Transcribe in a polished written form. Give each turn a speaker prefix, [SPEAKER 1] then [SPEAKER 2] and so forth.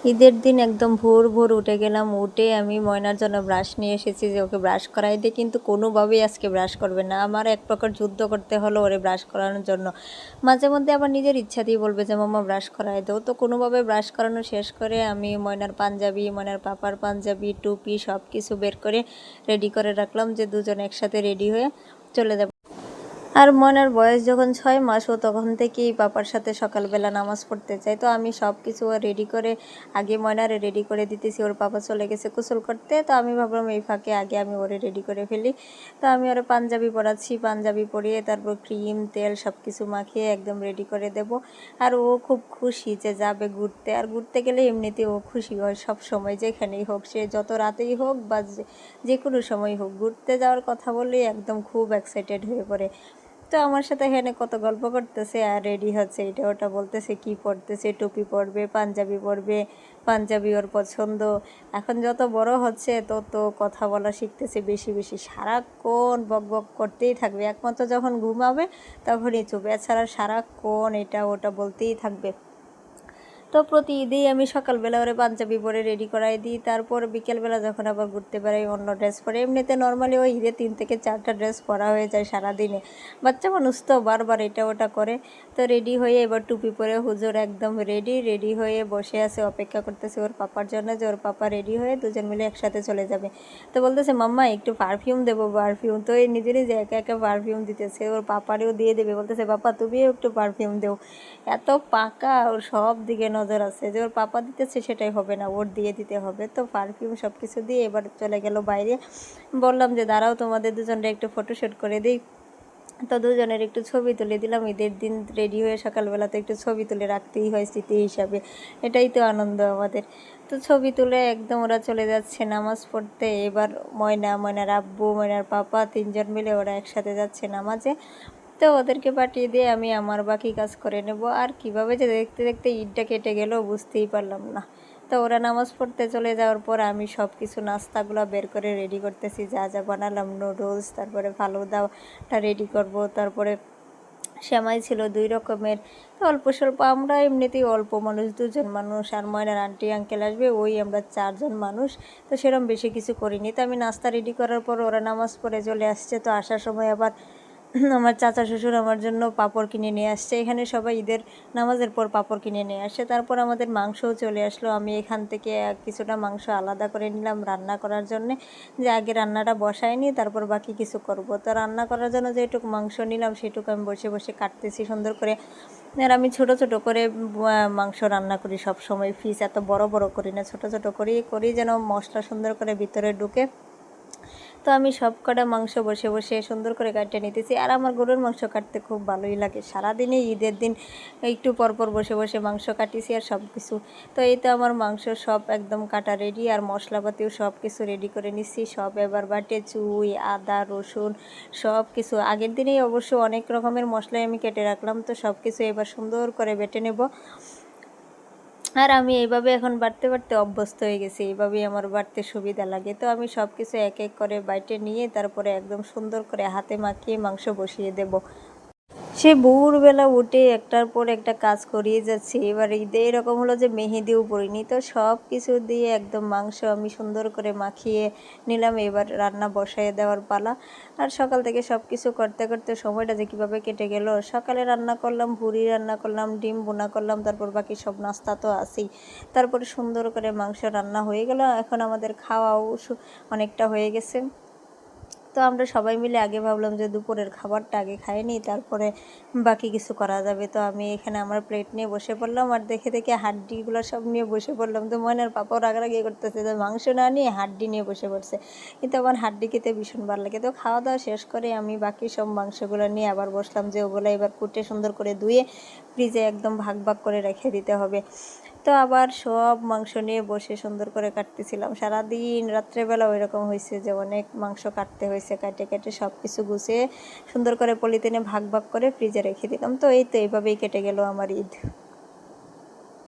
[SPEAKER 1] ঈদের দিন একদম ভোর ভোর উঠে গেলাম। উঠে আমি ময়নার জন্য ব্রাশ নিয়ে এসেছি যে ওকে ব্রাশ করাই দিই, কিন্তু কোনোভাবেই আজকে ব্রাশ করবে না। আমার এক প্রকার যুদ্ধ করতে হলো ওরে ব্রাশ করানোর জন্য। মাঝে মধ্যে আবার নিজের ইচ্ছাতেই বলবে যে মাম্মা ব্রাশ করাই দাও। তো কোনোভাবে ব্রাশ করানো শেষ করে আমি ময়নার পাঞ্জাবি, ময়নার পাপার পাঞ্জাবি, টুপি সব কিছু বের করে রেডি করে রাখলাম যে দুজন একসাথে রেডি হয়ে চলে যাব। আর ময়নার বয়স যখন 6 মাস, ও তখন থেকেই পাপার সাথে সকালবেলা নামাজ পড়তে চাই। তো আমি সব কিছু রেডি করে আগে ময়নারে রেডি করে দিতেছি। ওর পাপা চলে গেছে গোসল করতে, তো আমি ভাবলাম এই ফাঁকে আগে আমি ওরে রেডি করে ফেলি। তো আমি ওরে পাঞ্জাবি পরাচ্ছি, পাঞ্জাবি পরিয়ে তারপর ক্রিম তেল সব কিছু মাখিয়ে একদম রেডি করে দেব। আর ও খুব খুশি যে যাবে ঘুরতে। আর ঘুরতে গেলে এমনিতে ও খুশি হয় সব সময়, যেখানেই হোক, সে যত রাতেই হোক বা যে কোনো সময় হোক, ঘুরতে যাওয়ার কথা বললেই একদম খুব এক্সাইটেড হয়ে পড়ে। তো আমার সাথে এখানে কত গল্প করতেছে আর রেডি হচ্ছে, এটা ওটা বলতেছে কি পড়তেছে, টুপি পরবে, পাঞ্জাবি পরবে, পাঞ্জাবি ওর পছন্দ। এখন যত বড় হচ্ছে তত কথা বলা শিখতেছে বেশি বেশি, সারাক্ষণ বক বক করতেই থাকবে, একমাত্র যখন ঘুমাবে তখনই চুপ, এছাড়া সারাক্ষণ এটা ওটা বলতেই থাকবে। তো প্রতি ঈদেই আমি সকালবেলা ওরে পাঞ্জাবি পরে রেডি করাই দিই, তারপর বিকেলবেলা যখন আবার ঘুরতে বেড়াই অন্য ড্রেস পরে। এমনিতে নর্মালি ওই ঈদে 3 থেকে 4টা ড্রেস পরা হয়ে যায় সারাদিনে। বাচ্চা মানুষ তো বারবার এটা ওটা করে। তো রেডি হয়ে এবার টুপি পরে হুজুর একদম রেডি হয়ে বসে আছে, অপেক্ষা করতেছে ওর পাপার জন্য যে ওর পাপা রেডি হয়ে দুজন মিলে একসাথে চলে যাবে। তো বলতেছে মাম্মা একটু পারফিউম দেবো, পারফিউম। তো এই নিজে নিজে একা একা পারফিউম দিতেছে, ওর পাপারেও দিয়ে দেবে, বলতেছে পাপা তুমিও একটু পারফিউম দেও। এত পাকা, ওর সব দিকে নজর আছে যে ওর পাপা দিতেছে সেটাই হবে না, ওর দিয়ে দিতে হবে। তো পারফিউম সব কিছু দিয়ে এবার চলে গেল বাইরে। বললাম যে দাঁড়াও তোমাদের দুজনটা একটু ফটোশ্যুট করে দিই। তো দুজনের একটু ছবি তুলে দিলাম। ঈদের দিন রেডি হয়ে সকালবেলাতে একটু ছবি তুলে রাখতেই হয় স্মৃতি হিসাবে, এটাই তো আনন্দ আমাদের। তো ছবি তুলে একদম ওরা চলে যাচ্ছে নামাজ পড়তে। এবার ময়নার আব্বু, ময়নার পাপা 3জন মিলে ওরা একসাথে যাচ্ছে নামাজে। তো ওদেরকে পাঠিয়ে দিয়ে আমি আমার বাকি কাজ করে নেব। আর কিভাবে যে দেখতে দেখতে ঈদটা কেটে গেল বুঝতেই পারলাম না। তো ওরা নামাজ পড়তে চলে যাওয়ার পর আমি সব কিছু নাস্তাগুলো বের করে রেডি করতেছি, যা যা বানালাম, নুডলস, তারপরে ফালুদাটা রেডি করব, তারপরে সেমাই ছিল 2 রকমের। তো অল্প স্বল্প, আমরা এমনিতেই অল্প মানুষ, 2জন মানুষ, আর ময়নার আন্টি আঙ্কেল আসবে, ওই আমরা 4জন মানুষ। তো সেরকম বেশি কিছু করিনি। তো আমি নাস্তা রেডি করার পর ওরা নামাজ পড়ে চলে আসছে। তো আসার সময় আবার আমার চাচা শ্বশুর আমার জন্য পাঁপড় কিনে নিয়ে আসছে। এখানে সবাই ঈদের নামাজের পর পাঁপড় কিনে নিয়ে আসে। তারপর আমাদের মাংসও চলে আসলো। আমি এখান থেকে কিছুটা মাংস আলাদা করে নিলাম রান্না করার জন্যে, যে আগে রান্নাটা বসাই নি তারপর বাকি কিছু করব। তো রান্না করার জন্য যেটুকু মাংস নিলাম সেটুকু আমি বসে বসে কাটতেছি সুন্দর করে। আর আমি ছোট ছোট করে মাংস রান্না করি সব সময়, পিস এত বড় বড় করি না, ছোট ছোট করি যেন মশলা সুন্দর করে ভিতরে ঢুকে। তো আমি সব কটা মাংস বসে বসে সুন্দর করে কাটতে নিতেছি। আর আমার গরুর মাংস কাটতে খুব ভালোই লাগে। সারাদিনে ঈদের দিন একটু পরপর বসে বসে মাংস কাটিছি আর সব কিছু। তো এই তো আমার মাংস সব একদম কাটা রেডি, আর মশলাপাতিও সব কিছু রেডি করে নিচ্ছি। সব এবার বাটে চুই, আদা, রসুন সব কিছু আগের দিনেই অবশ্য অনেক রকমের মশলাই আমি কেটে রাখলাম। তো সব কিছু এবার সুন্দর করে বেটে নেব। আর আমি এইভাবে এখন বাটতে বাটতে অভ্যস্ত হয়ে গেছি, এইভাবেই আমার বাটতে সুবিধা লাগে। তো আমি সব কিছু এক এক করে বাইটে নিয়ে তারপরে একদম সুন্দর করে হাতে মাখিয়ে মাংস বসিয়ে দেব। সে ভোরবেলা উঠে একটার পর একটা কাজ করিয়ে যাচ্ছে। এবার ঈদে এরকম হলো যে মেহেদিও পড়িনি, তো সব কিছু দিয়ে একদম মাংস আমি সুন্দর করে মাখিয়ে নিলাম। এবার রান্না বসায় দেওয়ার পালা। আর সকাল থেকে সব কিছু করতে করতে সময়টা যে কীভাবে কেটে গেল। সকালে রান্না করলাম, ভুড়ি রান্না করলাম, ডিম বোনা করলাম, তারপর বাকি সব নাস্তা তো আছেই। তারপরে সুন্দর করে মাংস রান্না হয়ে গেল। এখন আমাদের খাওয়াও অনেকটা হয়ে গেছে। তো আমরা সবাই মিলে আগে ভাবলাম যে দুপুরের খাবারটা আগে খাই নিই, তারপরে বাকি কিছু করা যাবে। তো আমি এখানে আমার প্লেট নিয়ে বসে পড়লাম, আর দেখে দেখে হাড্ডিগুলো সব নিয়ে বসে পড়লাম। তো ময়নার পাপাও রাগারাগি করতেছে যে মাংস না নিয়ে হাড্ডি নিয়ে বসে পড়ছে, কিন্তু আমার হাড্ডি খেতে ভীষণ ভালো লাগে। তো খাওয়া দাওয়া শেষ করে আমি বাকি সব মাংসগুলো নিয়ে আবার বসলাম যে ওগুলো এবার কুটে সুন্দর করে ধুয়ে ফ্রিজে একদম ভাগ ভাগ করে রেখে দিতে হবে। তো আবার সব মাংস নিয়ে বসে সুন্দর করে কাটতেছিলাম। সারাদিন রাত্রেবেলা ওই রকম হয়েছে যে অনেক মাংস কাটতে হয়েছে, কেটে কেটে সব কিছু গুছিয়ে সুন্দর করে পলিথিনে ভাগ ভাগ করে ফ্রিজে রেখে দিলাম। তো এই তো এইভাবেই কেটে গেল আমার ঈদ।